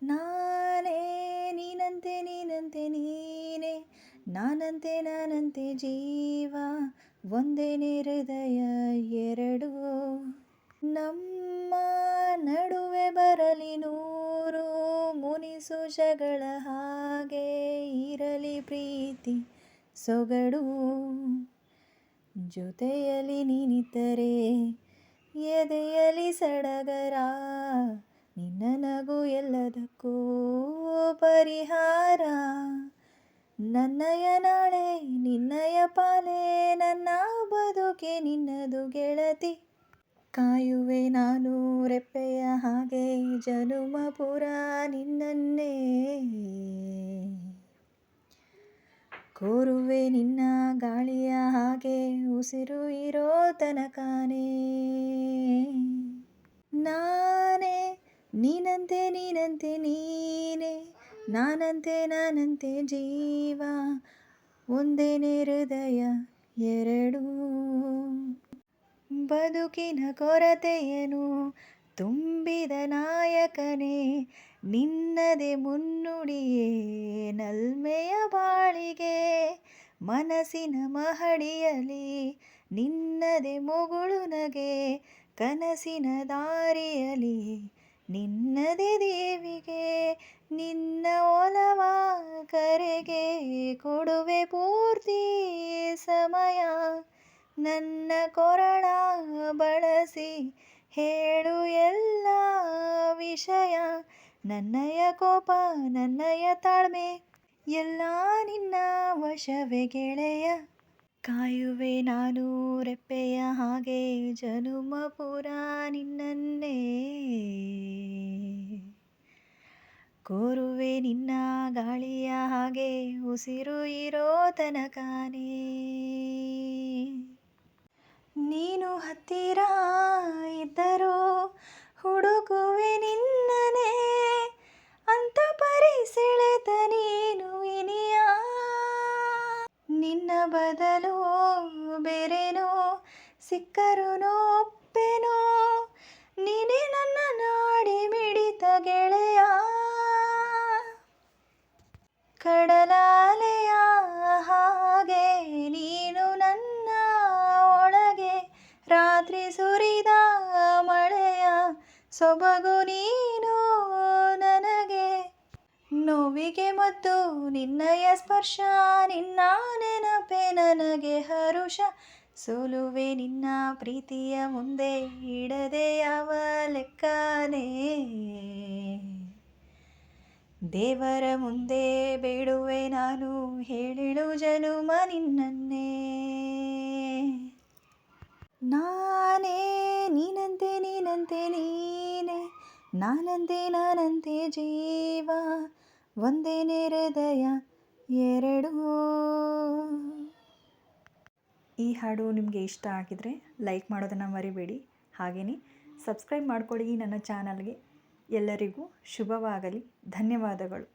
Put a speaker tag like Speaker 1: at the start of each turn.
Speaker 1: ನಾನೇ ನೀನಂತೆ ನೀನಂತೆ ನೀನೇ, ನಾನಂತೆ ನಾನಂತೆ ಜೀವ, ಒಂದೇನೆ ಹೃದಯ ಎರಡು. ನಮ್ಮ ನಡುವೆ ಬರಲಿ ನೂರು ಮುನಿಸು ಜಗಳ, ಹಾಗೆ ಇರಲಿ ಪ್ರೀತಿ ಸೊಗಡು. ಜೊತೆಯಲ್ಲಿ ನೀನಿದ್ದರೆ ಎದೆಯಲಿ ಸಡಗರ, ನಿನ್ನ ನಗು ಎಲ್ಲದಕ್ಕೂ ಪರಿಹಾರ. ನನ್ನಯ ನಾಳೆ ನಿನ್ನಯ ಪಾಲೆ, ನನ್ನ ಬದುಕೆ ನಿನ್ನದು ಗೆಳತಿ. ಕಾಯುವೆ ನಾನು ರೆಪ್ಪೆಯ ಹಾಗೆ ಜನುಮ ಪುರ ನಿನ್ನನ್ನೇ, ಕೋರುವೆ ನಿನ್ನ ಗಾಳಿಯ ಹಾಗೆ ಉಸಿರು ಇರೋ ತನಕನೇ. ನಾನೇ ನೀನಂತೆ ನೀನಂತೆ ನೀನೇ, ನಾನಂತೆ ನಾನಂತೆ ಜೀವ, ಒಂದೇನೆ ಹೃದಯ ಎರಡು. ಬದುಕಿನ ಕೊರತೆಯನು ತುಂಬಿದ ನಾಯಕನೇ, ನಿನ್ನದೇ ಮುನ್ನುಡಿಯೇ ನಲ್ಮೆಯ ಬಾಳಿಗೆ. ಮನಸ್ಸಿನ ಮಹಡಿಯಲಿ ನಿನ್ನದೇ ಮುಗುಳು ನಗೆ, ಕನಸಿನ ದಾರಿಯಲಿ ನಿನ್ನದೇ ದೇವಿಗೆ. ನಿನ್ನ ಒಲವ ಕರೆಗೆ ಕೊಡುವೆ ಪೂರ್ತಿ ಸಮಯ, ನನ್ನ ಕೊರಳ ಬಳಸಿ ಹೇಳು ಎಲ್ಲ ವಿಷಯ. ನನ್ನಯ ಕೋಪ ನನ್ನಯ ತಾಳ್ಮೆ ಎಲ್ಲ ನಿನ್ನ ವಶವೇ ಗೆಳೆಯ. ಕಾಯುವೆ ನಾನು ರೆಪ್ಪೆಯ ಹಾಗೆ ಜನುಮ ಪುರ ನಿನ್ನನ್ನೇ, ಕೋರುವೆ ನಿನ್ನ ಗಾಳಿಯ ಹಾಗೆ ಉಸಿರು ಇರೋ ತನಕನೇ. ನೀನು ಹತ್ತಿರ ಇದ್ದರೂ ಹುಡುಕುವೆ ನಿನ್ನನೇ, ಅಂತ ಪರಿ ಸೆಳೆತ ನೀನು ಇನಿಯ. ನಿನ್ನ ಬದಲು ಬೇರೇನೋ ಸಿಕ್ಕರು ಒಪ್ಪೆನೋ, ನೀನೇ ನನ್ನ ನಾಡಿ ಮಿಡಿತ ಗೆಳೆಯ. ಕಡಲಾಲೆಯ ಹಾಗೆ ನೀನು ನನ್ನ ಒಳಗೆ, ರಾತ್ರಿ ಸುರಿದ ಮಳೆಯ ಸೊಬಗು ನೀನು ನನಗೆ. ನೋವಿಗೆ ಮದ್ದು ನಿನ್ನಯ ಸ್ಪರ್ಶ, ನಿನ್ನ ನೆನಪೆ ನನಗೆ ಹರುಷ. ಸೋಲುವೆ ನಿನ್ನ ಪ್ರೀತಿಯ ಮುಂದೆ ಇಡದೆ ಯಾವ ಲೆಕ್ಕನೇ, ದೇವರ ಮುಂದೆ ಬೇಡುವೆ ನಾನು ಹೇಳಿಳು ಜನುಮ ನಿನ್ನನ್ನೇ. ನಾನೇ ನೀನಂತೆ ನೀನಂತೆ ನೀನೇ, ನಾನಂತೆ ನಾನಂತೆ ಜೀವ, ಒಂದೇನೆ ಹೃದಯ ಎರಡು. ಈ ಹಾಡು ನಿಮಗೆ ಇಷ್ಟ ಆಗಿದರೆ ಲೈಕ್ ಮಾಡೋದನ್ನು ಮರಿಬೇಡಿ. ಹಾಗೆಯೇ ಸಬ್ಸ್ಕ್ರೈಬ್ ಮಾಡ್ಕೊಳ್ಳಿ ನನ್ನ ಚಾನಲ್ಗೆ. ಎಲ್ಲರಿಗೂ ಶುಭವಾಗಲಿ. ಧನ್ಯವಾದಗಳು.